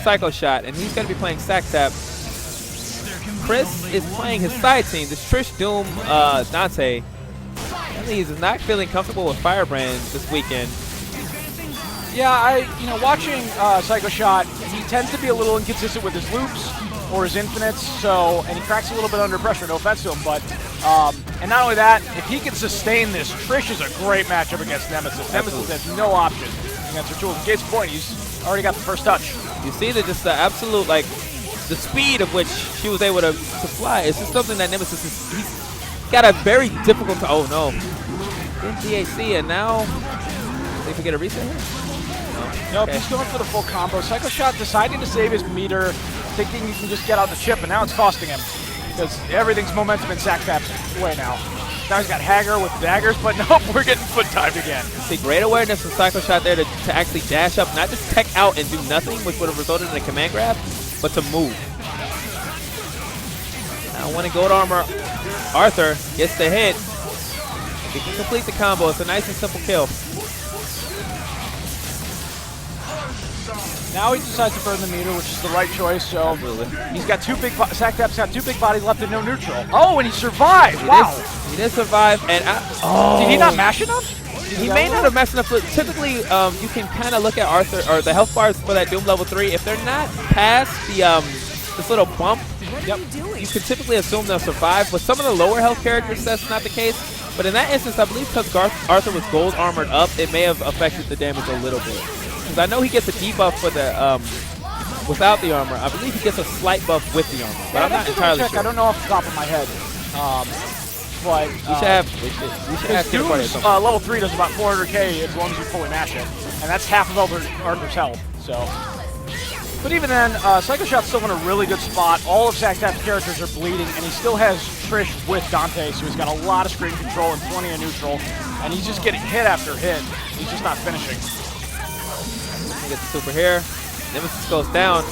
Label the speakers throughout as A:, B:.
A: Psychoshot, and he's going to be playing Sacktap. Chris is playing his side team, this Trish Doom Dante. He's not feeling comfortable with Firebrand this weekend.
B: Yeah, watching Psychoshot, he tends to be a little inconsistent with his loops or his infinites, and he cracks a little bit under pressure, no offense to him, but, and not only that, if he can sustain this, Trish is a great matchup against Nemesis. Nemesis has no option against her tools. In case point, he's already got the first touch.
A: You see that just the absolute, the speed of which she was able to fly. It's just something that Nemesis he's got a very difficult, oh no. In DHC, and now, if we get a reset here?
B: No, okay. He's going for the full combo. Psychoshot deciding to save his meter, thinking he can just get out the chip, and now it's costing him. Because everything's momentum in Sacktap's way now. Now he's got Hagar with daggers, but nope, we're getting foot timed again.
A: See, great awareness from Psychoshot there to actually dash up, not just tech out and do nothing, which would have resulted in a command grab, but to move. Now, when in gold armor, Arthur gets the hit. He can complete the combo. It's a nice and simple kill.
B: Now he decides to burn the meter, which is the right choice. So he's got Sacktap's got two big bodies left and no neutral. Oh, and he survived! Wow!
A: He did survive, and
B: did he not mash enough?
A: He may not have mashed enough. But typically, you can kind of look at Arthur or the health bars for that Doom level 3. If they're not past the this little bump, you can typically assume they'll survive. With some of the lower health characters, that's not the case. But in that instance, I believe because Arthur was gold armored up, it may have affected the damage a little bit. Because I know he gets a debuff for the without the armor. I believe he gets a slight buff with the armor, but I'm not entirely sure.
B: I don't know off the top of my head. But
A: we should have
B: Doom's level 3 does about 400k as long as you fully mash it, and that's half of Arthur's health. So. But even then, Psychoshot's still in a really good spot. All of Sacktap's characters are bleeding, and he still has Trish with Dante, so he's got a lot of screen control and plenty of neutral. And he's just getting hit after hit. He's just not finishing.
A: He gets the super here. Nemesis goes down.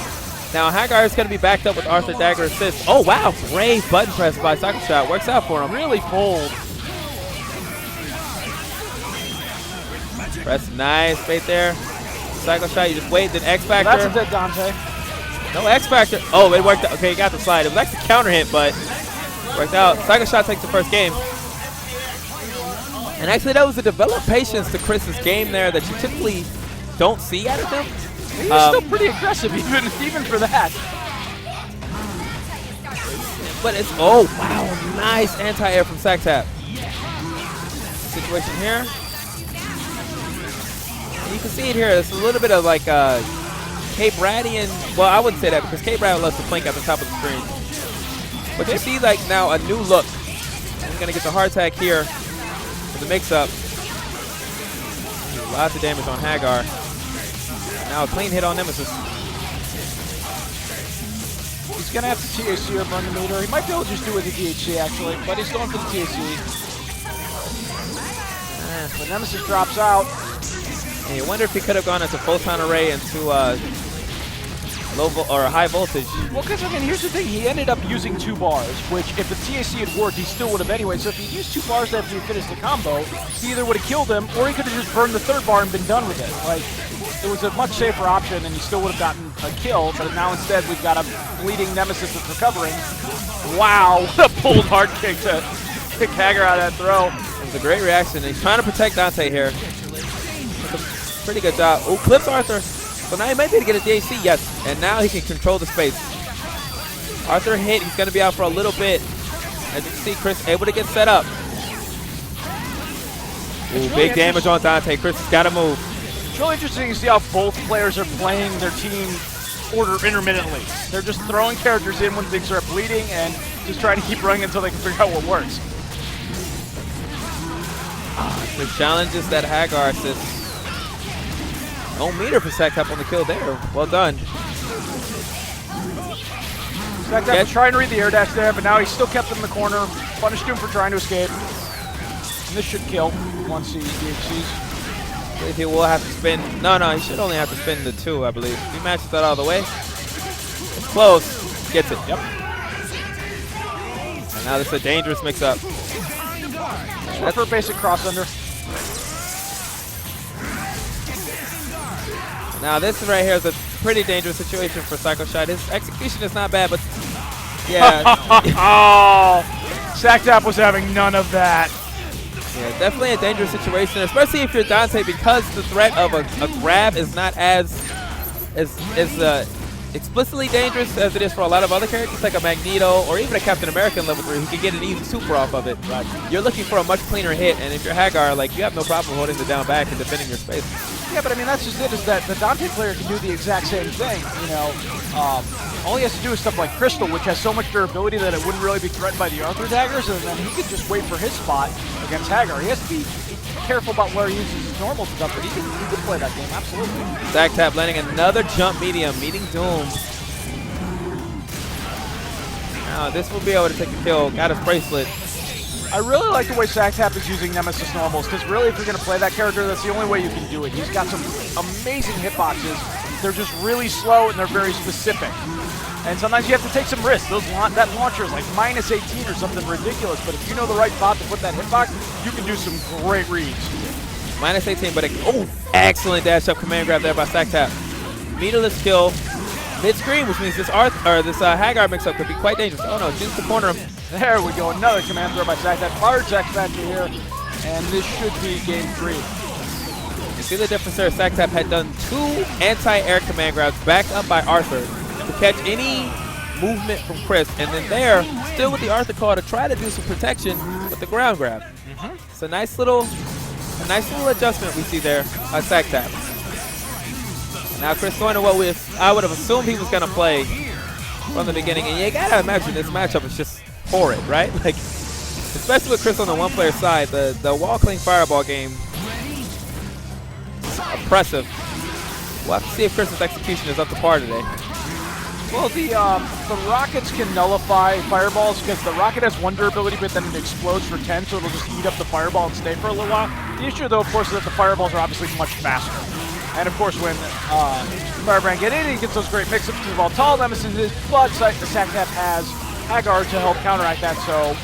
A: Now Hagar is going to be backed up with Arthur Dagger assist. Oh wow, great button press by Psychoshot. Works out for him.
B: Really bold.
A: Press nice right there. Psychoshot, you just wait, then X Factor.
B: That's a dead Dante.
A: No X Factor. Oh, it worked out. Okay, he got the slide. It was actually counter hit, but worked out. Psychoshot takes the first game. And actually, that was a developed patience to Chris's game there that you typically don't see out of him.
B: He was still pretty aggressive, even for that.
A: But it's, oh, wow, nice anti-air from Sacktap. Situation here. You can see it here. It's a little bit of like Cape Radian. Well, I wouldn't say that because Cape Radian loves to flank at the top of the screen. But you see like now a new look. He's going to get the hard tag here for the mix-up. Lots of damage on Hagar. Now a clean hit on Nemesis.
B: He's going to have to TAC or burn the meter. He might be able to just do it with the DHC actually, but he's going for the TAC. But Nemesis drops out.
A: And you wonder if he could have gone into photon array into high voltage.
B: Well, because I mean, here's the thing: he ended up using 2 bars, which if the TAC had worked, he still would have anyway. So if he used 2 bars after he finished the combo, he either would have killed him, or he could have just burned the 3rd bar and been done with it. Like, it was a much safer option, and he still would have gotten a kill. But now instead, we've got a bleeding Nemesis that's recovering. Wow, what a pulled hard kick to kick Hagar out of that throw.
A: It was a great reaction. He's trying to protect Dante here. Pretty good job. Oh, clips Arthur. So now he might be able to get a DHC, yes. And now he can control the space. Arthur hit. He's going to be out for a little bit. As you can see, Chris able to get set up. Ooh, big damage on Dante. Chris has got to move.
B: It's really interesting to see how both players are playing their team order intermittently. They're just throwing characters in when things are bleeding and just trying to keep running until they can figure out what works.
A: The challenges that Hagar assists. No meter for Sacktap on the kill there. Well done.
B: Sacktap was trying to read the air dash there, but now he's still kept him in the corner. Punished him for trying to escape. And this should kill once he DHCs.
A: I believe he will have to spin. No, he should only have to spin the 2, I believe. If he matches that all the way. It's close. Gets it. Yep. And now this is a dangerous mix-up.
B: That's for a basic cross-under.
A: Now this right here is a Pretty dangerous situation for Psychoshot. His execution is not bad, but yeah.
B: Oh, Sacktap was having none of that.
A: Yeah, definitely a dangerous situation, especially if you're Dante, because the threat of a grab is not as explicitly dangerous as it is for a lot of other characters like a Magneto or even a Captain America in level 3 who can get an easy super off of it. Right. You're looking for a much cleaner hit, and if you're Hagar, like, you have no problem holding the down back and defending your space.
B: Yeah, but I mean, that's just it, is that the Dante player can do the exact same thing, you know. All he has to do is stuff like Crystal, which has so much durability that it wouldn't really be threatened by the Arthur daggers, and then he could just wait for his spot against Hagar. He has to be careful about where he uses his normal stuff, but he can play that game, absolutely.
A: Sacktap landing another jump medium, meeting Doom. Now this will be able to take a kill. Got his bracelet.
B: I really like the way Sacktap is using Nemesis normals, because really, if you're going to play that character, that's the only way you can do it. He's got some amazing hitboxes. They're just really slow, and they're very specific. And sometimes you have to take some risks. That launcher is like -18 or something ridiculous, but if you know the right spot to put that hitbox, you can do some great reads.
A: -18, but excellent dash up command grab there by Sacktap. Meterless kill. Mid-screen, which means this Hagar mix-up could be quite dangerous. Oh no, just to corner him.
B: There we go, another command throw by Sacktap. Large X factor here, and this should be game 3.
A: You see the difference there? Sacktap had done 2 anti-air command grabs backed up by Arthur to catch any movement from Chris, and then there, still with the Arthur call to try to do some protection with the ground grab. It's a nice little adjustment we see there by Sacktap. Now Chris going to what I would have assumed he was going to play from the beginning, and you gotta imagine this matchup is just horrid, right? Like, especially with Chris on the one-player side, the wall cling fireball game is oppressive. We'll have to see if Chris's execution is up to par today.
B: Well, the rockets can nullify fireballs because the rocket has 1 durability, but then it explodes for 10, so it'll just eat up the fireball and stay for a little while. The issue, though, of course, is that the fireballs are obviously much faster. And, of course, when Firebrand get in, he gets those great mix-ups of all tall nemesis, but Sacktap has Hagar to help counteract that, so,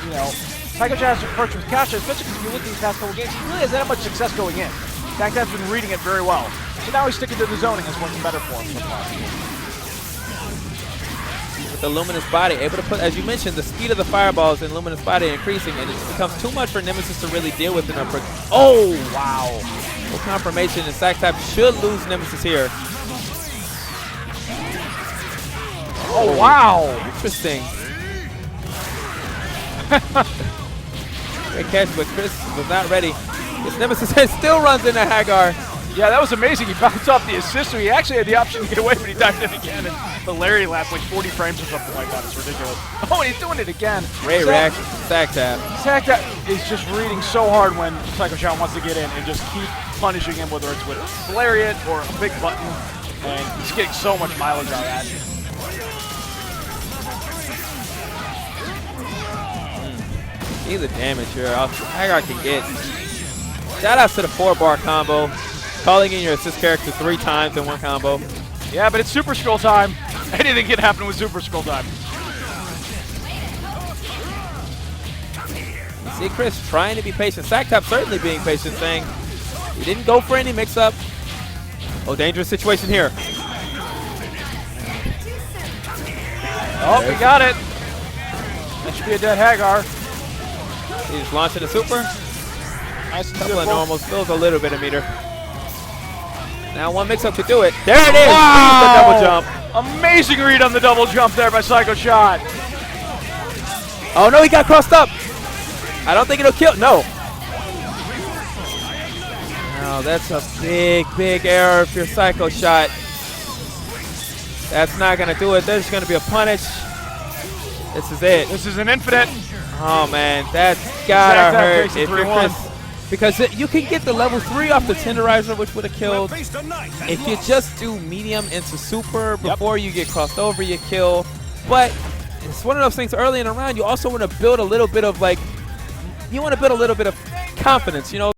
B: you know, Psychoshot's approach with Kasha, especially because if you look at these past couple games, he really hasn't had much success going in. Sacktap's been reading it very well. So now he's sticking to the zoning, that's working better for him so far.
A: With the Luminous Body, able to put, as you mentioned, the speed of the fireballs in Luminous Body increasing, and it just becomes too much for Nemesis to really deal with in a Oh, wow. Full confirmation, and Sacktap should lose Nemesis here.
B: Oh, wow.
A: Interesting. Great catch, but Chris was not ready. This Nemesis head still runs into Hagar.
B: Yeah, that was amazing. He bounced off the assist, so he actually had the option to get away, but he dived in again. And the Larry lasts like 40 frames or something like that. It's ridiculous. Oh, and he's doing it again.
A: Great reaction from Sacktap.
B: Sacktap is just reading so hard when Psychoshot wants to get in and just keep punishing him, whether it's with a Lariat or a big button. And he's getting so much mileage out of that.
A: See the damage here. Hagar can get. Shout out to the 4-bar combo. Calling in your assist character 3 times in one combo.
B: Yeah, but it's Super Scroll time. Anything can happen with Super Scroll time.
A: You see Chris trying to be patient. Sacktap certainly being patient, saying he didn't go for any mix-up. Oh, dangerous situation here.
B: Oh, we got it. That should be a dead Hagar.
A: He's launching a super.
B: Nice
A: Couple of normals, fills a little bit of meter. Now 1 mix-up to do it. There it is!
B: Wow!
A: The double jump.
B: Amazing read on the double jump there by Psychoshot.
A: Oh no, he got crossed up. I don't think it'll kill. No. No, that's a big, big error if you're Psychoshot. That's not gonna do it. There's gonna be a punish. This is it.
B: This is an infinite.
A: Oh man, that's gotta hurt if you're
B: 3-1.
A: Chris. Because you can get the level 3 off the Tenderizer, which would have killed. If you just do medium into super before you get crossed over, you kill. But it's one of those things early in the round, you also want to build a little bit of confidence, you know?